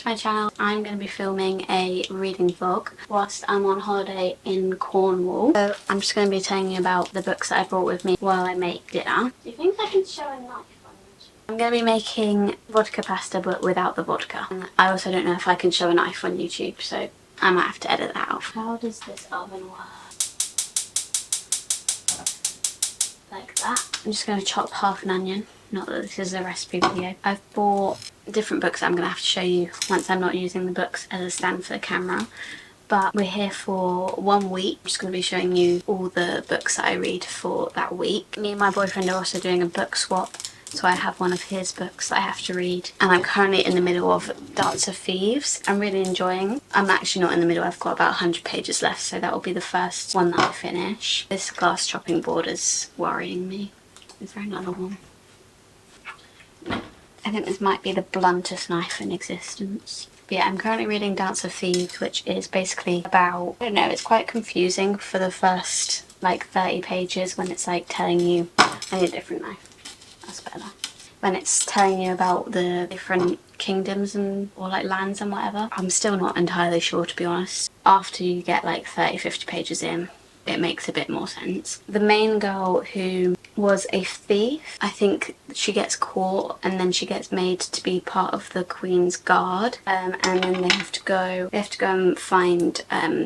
to my channel. I'm going to be filming a reading vlog whilst I'm on holiday in Cornwall. So I'm just going to be telling you about the books that I brought with me while I make dinner. Do you think I can show a knife on YouTube? I'm going to be making vodka pasta but without the vodka. And I also don't know if I can show a knife on YouTube, so I might have to edit that out. How does this oven work? Like that. I'm just going to chop half an onion. Not that this is a recipe video. I've bought different books that I'm going to have to show you once I'm not using the books as a stand for the camera. But we're here for 1 week. I'm just going to be showing you all the books that I read for that week. Me and my boyfriend are also doing a book swap. So I have one of his books that I have to read. And I'm currently in the middle of Dance of Thieves. I'm really enjoying. I'm actually not in the middle. I've got about 100 pages left. So that will be the first one that I finish. This glass chopping board is worrying me. Is there another one? I think this might be the bluntest knife in existence. But yeah, I'm currently reading Dance of Thieves, which is basically about, I don't know, it's quite confusing for the first like 30 pages when it's like telling you, I need a different knife. That's better. When it's telling you about the different kingdoms and or like lands and whatever. I'm still not entirely sure, to be honest. After you get like 30-50 pages in, it makes a bit more sense. The main girl who was a thief, I think she gets caught and then she gets made to be part of the Queen's Guard, and then they have to go and find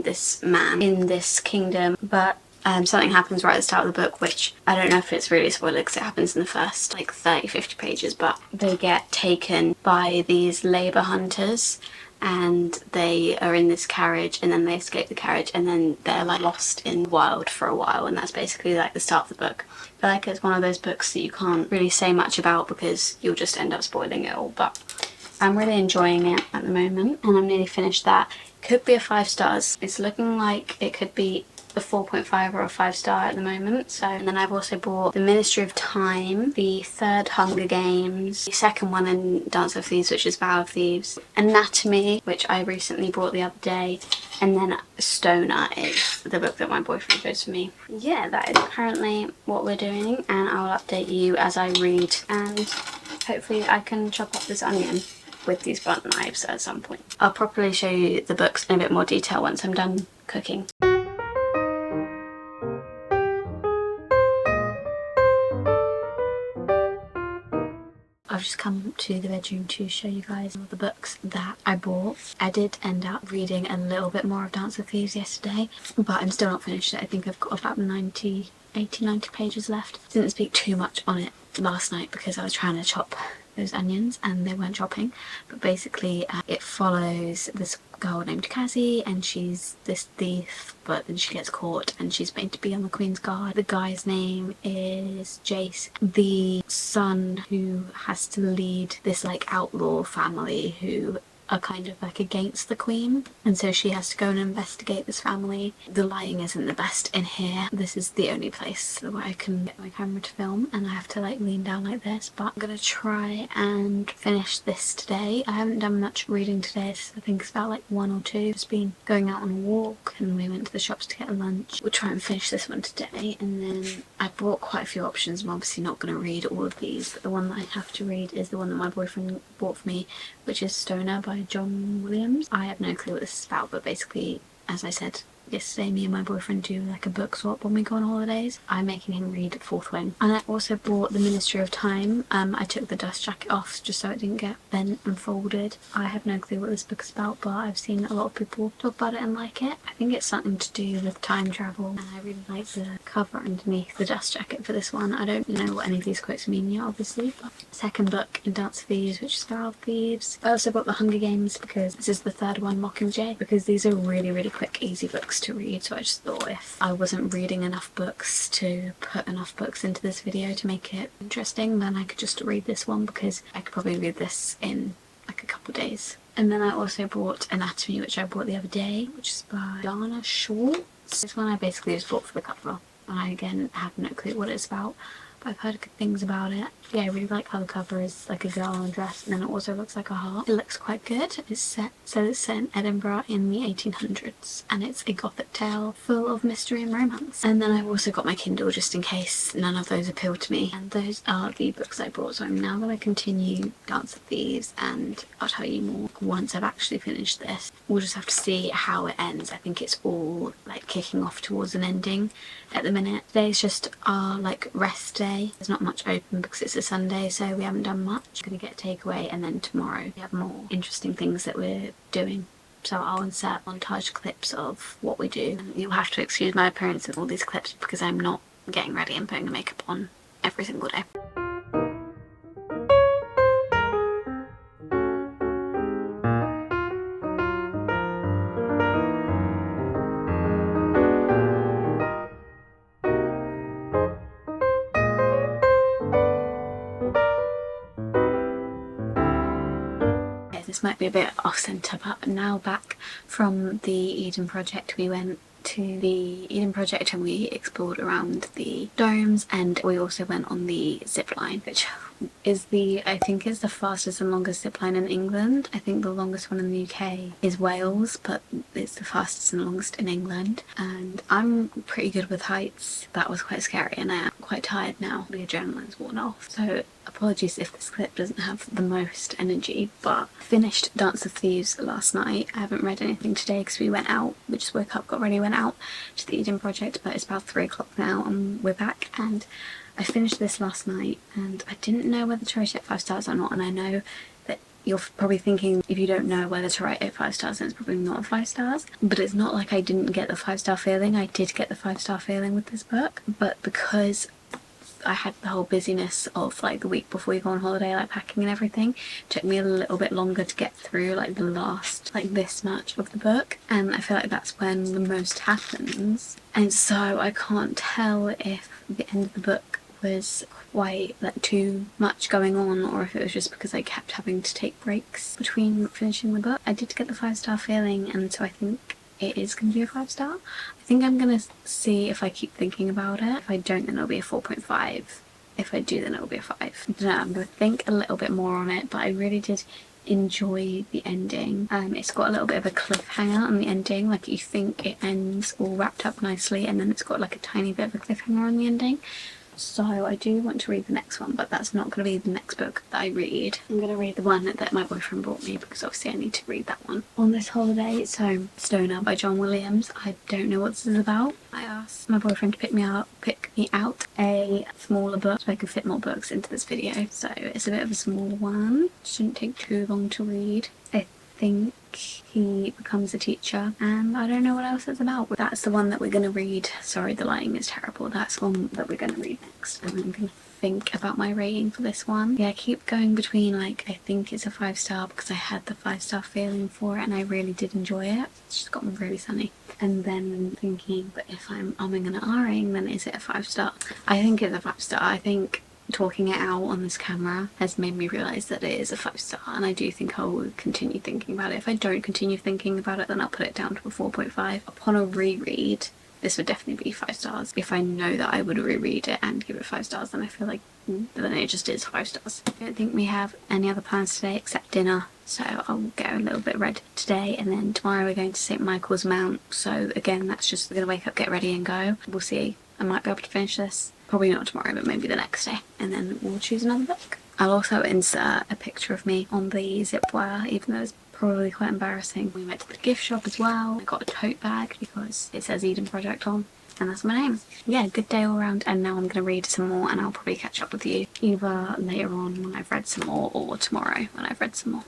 this man in this kingdom, but something happens right at the start of the book, which I don't know if it's really a spoiler because it happens in the first like 30-50 pages, but they get taken by these labour hunters and they are in this carriage and then they escape the carriage and then they're like lost in the wild for a while, and that's basically like the start of the book. I feel like it's one of those books that you can't really say much about because you'll just end up spoiling it all, but I'm really enjoying it at the moment and I'm nearly finished that. Could be a 5 stars. It's looking like it could be a 4.5 or a 5 star at the moment. So, and then I've also bought The Ministry of Time, the third Hunger Games, the second one in Dance of Thieves, which is Vow of Thieves, Anatomy, which I recently bought the other day, and then Stoner is the book that my boyfriend chose for me. Yeah, that is currently what we're doing, and I'll update you as I read, and hopefully I can chop up this onion with these blunt knives at some point. I'll properly show you the books in a bit more detail once I'm done cooking. I've just come to the bedroom to show you guys all the books that I bought. I did end up reading a little bit more of Dance of Thieves yesterday, but I'm still not finished it. I think I've got about 80, 90 pages left. Didn't speak too much on it last night because I was trying to chop those onions and they weren't chopping, but basically it follows this girl named Cassie and she's this thief, but then she gets caught and she's made to be on the Queen's Guard. The guy's name is Jace, the son who has to lead this like outlaw family who are kind of like against the Queen, and so she has to go and investigate this family. The lighting isn't the best in here. This is the only place where I can get my camera to film and I have to like lean down like this, but I'm gonna try and finish this today. I haven't done much reading today, so I think it's about like 1 or 2. Just been going out on a walk and we went to the shops to get a lunch. We'll try and finish this one today, and then I bought quite a few options. I'm obviously not going to read all of these, but the one that I have to read is the one that my boyfriend bought for me, which is Stoner by John Williams. I have no clue what this is about, but basically, as I said yesterday, me and my boyfriend do like a book swap when we go on holidays. I'm making him read Fourth Wing. And I also bought The Ministry of Time. I took the dust jacket off just so it didn't get bent and folded. I have no clue what this book is about, but I've seen a lot of people talk about it and like it. I think it's something to do with time travel, and I really like the cover underneath the dust jacket for this one. I don't know what any of these quotes mean yet, obviously, but second book in Dance of Thieves, which is Vow of Thieves. I also bought The Hunger Games because this is the third one, Mockingjay, because these are really quick, easy books to read. So I just thought if I wasn't reading enough books to put enough books into this video to make it interesting, then I could just read this one because I could probably read this in like a couple of days. And then I also bought Anatomy, which I bought the other day, which is by Dana Schwartz. This one I basically just bought for the cover. I again have no clue what it's about, but I've heard good things about it. Yeah, I really like how the cover is like a girl in a dress, and then it also looks like a heart. It looks quite good. It's set in Edinburgh in the 1800s, and it's a gothic tale full of mystery and romance. And then I've also got my Kindle just in case none of those appeal to me, and those are the books I brought. So I'm now going to continue Dance of Thieves, and I'll tell you more once I've actually finished this. We'll just have to see how it ends. I think it's all like kicking off towards an ending at the minute. Today's just our like rest day. There's not much open because it's a Sunday, so we haven't done much. I'm gonna get a takeaway, and then tomorrow we have more interesting things that we're doing. So I'll insert montage clips of what we do. And you'll have to excuse my appearance in all these clips because I'm not getting ready and putting the makeup on every single day. This might be a bit off centre, but now back from the Eden Project. We went to the Eden Project and we explored around the domes, and we also went on the zip line, which is I think is the fastest and longest zip line in England. I think the longest one in the UK is Wales, but it's the fastest and longest in England. And I'm pretty good with heights. That was quite scary, and I am quite tired now. The adrenaline's worn off. So apologies if this clip doesn't have the most energy, but I finished Dance of Thieves last night. I haven't read anything today because we went out. We just woke up, got ready, went out to the Eden Project, but it's about 3 o'clock now and we're back. And I finished this last night, and I didn't know whether to rate it 5 stars or not, and I know that you're probably thinking if you don't know whether to rate it 5 stars then it's probably not 5 stars, but it's not like I didn't get the 5-star feeling. I did get the 5-star feeling with this book, but because I had the whole busyness of like the week before you go on holiday, like packing and everything, it took me a little bit longer to get through like the last like this much of the book, and I feel like that's when the most happens. And so I can't tell if the end of the book was quite like too much going on, or if it was just because I kept having to take breaks between finishing the book. I did get the 5-star feeling, and so I think it is going to be a 5-star. I think I'm going to see if I keep thinking about it. If I don't, then it'll be a 4.5. If I do, then it'll be a 5. I don't know, I'm going to think a little bit more on it, but I really did enjoy the ending. It's got a little bit of a cliffhanger on the ending, like you think it ends all wrapped up nicely, and then it's got like a tiny bit of a cliffhanger on the ending. So I do want to read the next one, but that's not going to be the next book that I read. I'm going to read the one that my boyfriend brought me because obviously I need to read that one on this holiday. So Stoner by John Williams. I don't know what this is about. I asked my boyfriend to pick me out a smaller book so I could fit more books into this video. So it's a bit of a small one. Shouldn't take too long to read. I think he becomes a teacher, and I don't know what else it's about. That's the one that we're going to read. Sorry, the lighting is terrible. That's the one that we're going to read next, and I'm going to think about my rating for this one. Yeah, I keep going between like I think it's a 5-star because I had the 5-star feeling for it and I really did enjoy it. It's just gotten really sunny. And then thinking, but if I'm umming and ahhing, then is it a 5-star? I think it's a 5-star. I think talking it out on this camera has made me realise that it is a 5-star, and I do think I will continue thinking about it. If I don't continue thinking about it, then I'll put it down to a 4.5. Upon a reread, this would definitely be 5 stars. If I know that I would reread it and give it 5 stars, then I feel like then it just is 5 stars. I don't think we have any other plans today except dinner, so I'll go a little bit red today, and then tomorrow we're going to St Michael's Mount. So again, that's just we're gonna wake up, get ready and go. We'll see. I might be able to finish this. Probably not tomorrow, but maybe the next day, and then we'll choose another book. I'll also insert a picture of me on the zip wire, even though it's probably quite embarrassing. We went to the gift shop as well. I got a tote bag because it says Eden Project on, and that's my name. Yeah, good day all around, and now I'm going to read some more, and I'll probably catch up with you either later on when I've read some more, or tomorrow when I've read some more.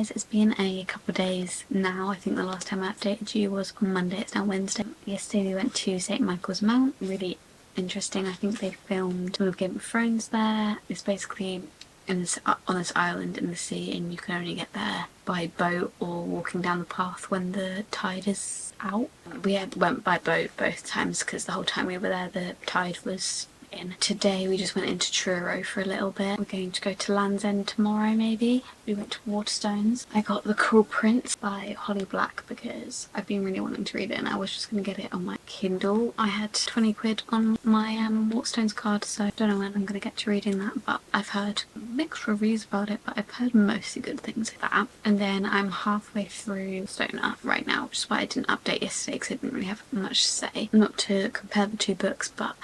It's been a couple of days now. I think the last time I updated you was on Monday. It's now Wednesday. Yesterday we went to St Michael's Mount. Really interesting. I think they filmed some of Game of Thrones there. It's basically on this island in the sea, and you can only get there by boat or walking down the path when the tide is out. We went by boat both times because the whole time we were there the tide was in. Today we just went into Truro for a little bit. We're going to go to Land's End tomorrow maybe. We went to Waterstones. I got The Cruel Prince by Holly Black because I've been really wanting to read it and I was just going to get it on my Kindle. I had 20 quid on my Waterstones card, so I don't know when I'm going to get to reading that, but I've heard mixed reviews about it, but I've heard mostly good things like that. And then I'm halfway through Stoner right now, which is why I didn't update yesterday because I didn't really have much to say. Not to compare the two books, but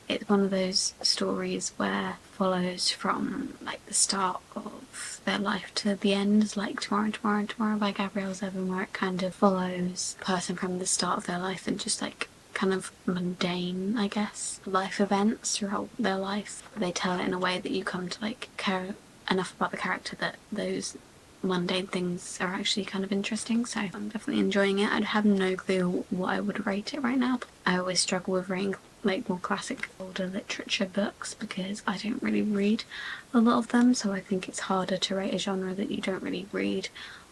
it's one of those stories where it follows from like the start of their life to the end, like Tomorrow by Gabrielle Zevin, where it kind of follows the person from the start of their life and just like kind of mundane, I guess, life events throughout their life. They tell it in a way that you come to like care enough about the character that those mundane things are actually kind of interesting, so I'm definitely enjoying it. I have no clue what I would rate it right now. I always struggle with rating like more classic older literature books because I don't really read a lot of them, so I think it's harder to rate a genre that you don't really read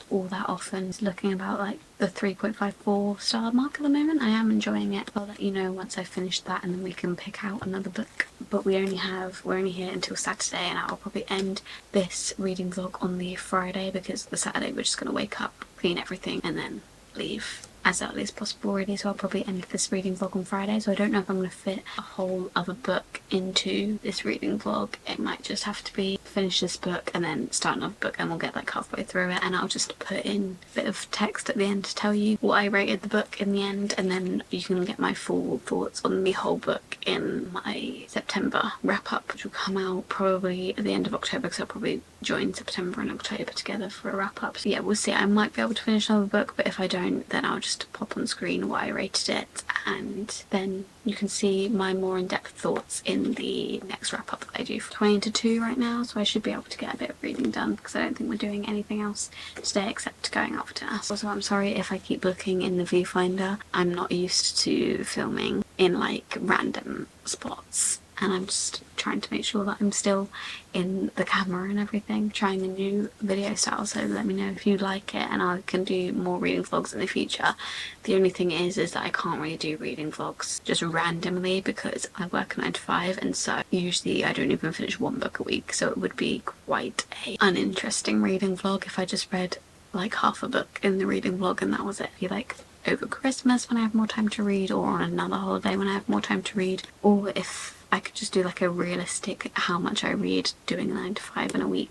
all that often. It's looking about like the 3.54 star mark at the moment. I am enjoying it. I'll let you know once I've finished that and then we can pick out another book. But we're only here until Saturday, and I'll probably end this reading vlog on the Friday because the Saturday we're just going to wake up, clean everything and then leave as early as possible really, so I'll probably end this reading vlog on Friday. So I don't know if I'm going to fit a whole other book into this reading vlog. It might just have to be finish this book and then start another book, and we'll get like halfway through it and I'll just put in a bit of text at the end to tell you what I rated the book in the end, and then you can get my full thoughts on the whole book in my September wrap up, which will come out probably at the end of October because I'll probably join September and October together for a wrap up. So yeah, we'll see. I might be able to finish another book, but if I don't, then I'll just pop on screen what I rated it, and then you can see my more in-depth thoughts in the next wrap-up that I do. 20 to 2 right now, so I should be able to get a bit of reading done because I don't think we're doing anything else today except going out for dinner. Also, I'm sorry if I keep looking in the viewfinder. I'm not used to filming in like random spots, and I'm just trying to make sure that I'm still in the camera and everything, trying a new video style, so let me know if you like it and I can do more reading vlogs in the future. The only thing is that I can't really do reading vlogs just randomly because I work 9 to 5, and so usually I don't even finish one book a week, so it would be quite a uninteresting reading vlog if I just read like half a book in the reading vlog and that was it. It'd be like over Christmas when I have more time to read, or on another holiday when I have more time to read, or if I could just do like a realistic how much I read doing 9 to 5 in a week.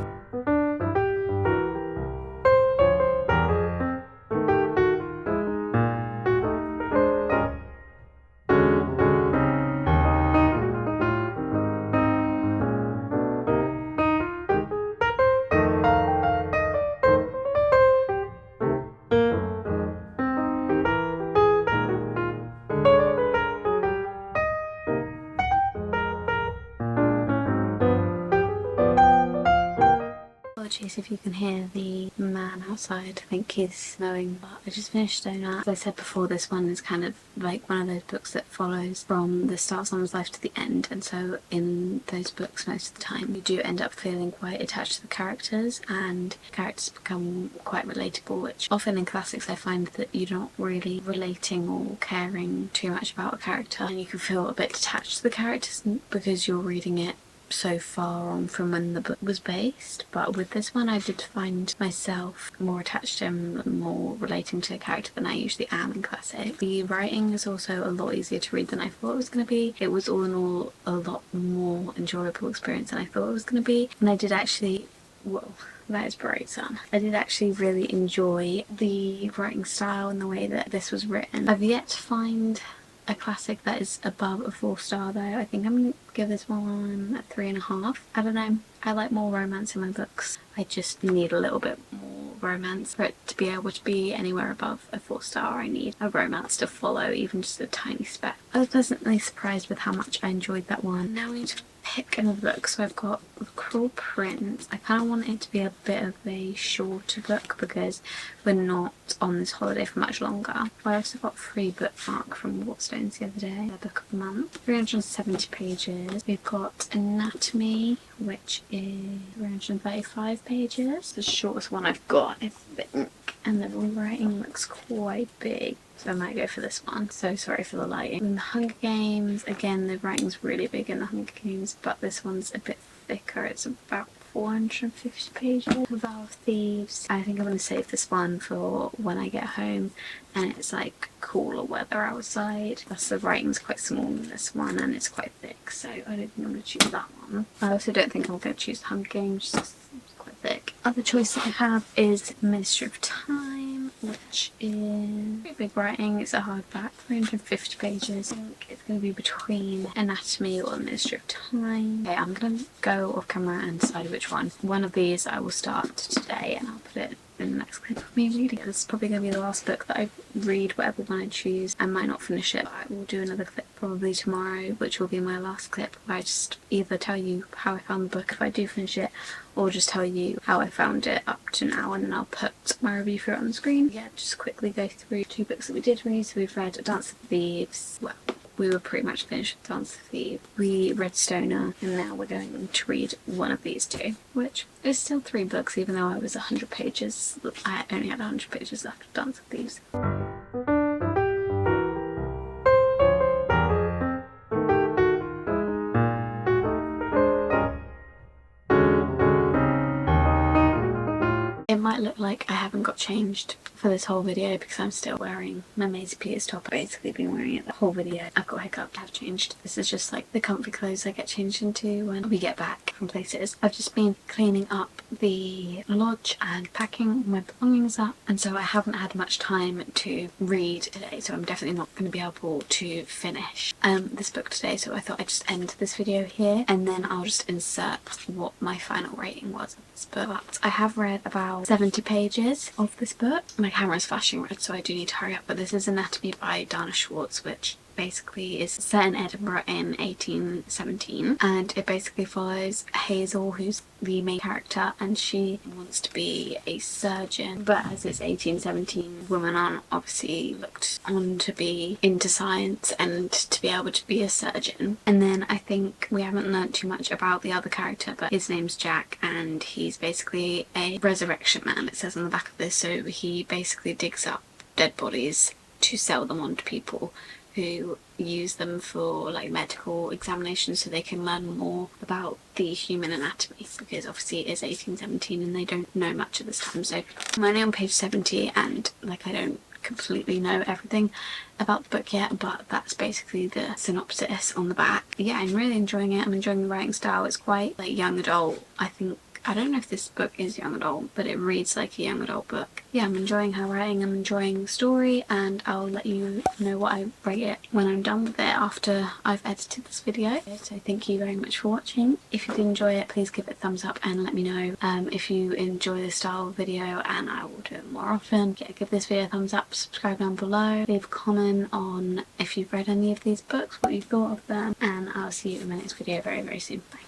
Apologies if you can hear the man outside. I think he's mowing, but I just finished Stoner. As I said before, this one is kind of like one of those books that follows from the start of someone's life to the end, and so in those books most of the time you do end up feeling quite attached to the characters, and characters become quite relatable, which often in classics I find that you're not really relating or caring too much about a character, and you can feel a bit detached to the characters because you're reading it so far on from when the book was based. But with this one I did find myself more attached to him, more relating to a character than I usually am in classic. The writing is also a lot easier to read than I thought it was going to be. It was all in all a lot more enjoyable experience than I thought it was going to be, and I did actually, whoa, that is bright sun. I did actually really enjoy the writing style and the way that this was written. I've yet to find a classic that is above a 4-star though. I think I'm gonna give this one a 3.5. I don't know, I like more romance in my books. I just need a little bit more romance for it to be able to be anywhere above a 4-star. I need a romance to follow, even just a tiny speck. I was pleasantly surprised with how much I enjoyed that one. Now we need to pick another book. So I've got The Cruel Prince. I kind of want it to be a bit of a shorter book because we're not on this holiday for much longer. I also got free bookmark from Waterstones the other day, a book of the month. 370 pages. We've got Anatomy, which is 335 pages. The shortest one I've got, I think. And the writing looks quite big, so I might go for this one. So sorry for the lighting. And the Hunger Games, again the writing's really big in the Hunger Games, but this one's a bit thicker. It's about 450 pages. Vow of Thieves. I think I'm going to save this one for when I get home and it's like cooler weather outside. Plus the writing's quite small in this one and it's quite thick, so I don't think I'm going to choose that one. I also don't think I'm going to choose the Hunger Games, just quite thick. Other choice that I have is Ministry of Time, which is pretty big writing. It's a hardback, 350 pages. I think it's going to be between Anatomy or Ministry of Time. Okay, I'm going to go off camera and decide which one. One of these I will start today and I'll put it in the next clip of me reading it. This is probably going to be the last book that I read, whatever one I choose. I might not finish it, but I will do another clip probably tomorrow, which will be my last clip, where I just either tell you how I found the book if I do finish it, or just tell you how I found it up to now, and then I'll put my review for it on the screen. Yeah, just quickly go through 2 books that we did read. So we've read Dance of Thieves. Well, we were pretty much finished with Dance of Thieves. We read Stoner, and now we're going to read one of these 2, which is still 3 books, even though I was 100 pages. I only had 100 pages left of Dance of Thieves. It might look like I haven't got changed for this whole video because I'm still wearing my Maisie Peters top. I've basically been wearing it the whole video. I've got hiccup, I've changed. This is just like the comfy clothes I get changed into when we get back from places. I've just been cleaning up the lodge and packing my belongings up, and so I haven't had much time to read today, so I'm definitely not going to be able to finish this book today, so I thought I'd just end this video here and then I'll just insert what my final rating was of this book. But I have read about 70 pages of this book. My camera's flashing red, so I do need to hurry up, but this is Anatomy by Dana Schwartz, which basically is set in Edinburgh in 1817, and it basically follows Hazel, who's the main character, and she wants to be a surgeon, but as it's 1817, women aren't obviously looked on to be into science and to be able to be a surgeon. And then I think we haven't learnt too much about the other character, but his name's Jack and he's basically a resurrection man, it says on the back of this. So he basically digs up dead bodies to sell them on to people who use them for like medical examinations so they can learn more about the human anatomy, because obviously it is 1817 and they don't know much at this time. So I'm only on page 70 and like I don't completely know everything about the book yet, but that's basically the synopsis on the back. Yeah, I'm really enjoying it. I'm enjoying the writing style. It's quite like young adult, I think. I don't know if this book is young adult, but it reads like a young adult book. Yeah, I'm enjoying her writing, I'm enjoying the story, and I'll let you know what I rate it when I'm done with it after I've edited this video. So thank you very much for watching. If you did enjoy it, please give it a thumbs up and let me know if you enjoy this style of video, and I will do it more often. Yeah, give this video a thumbs up, subscribe down below, leave a comment on if you've read any of these books, what you thought of them, and I'll see you in my next video very, very soon. Bye.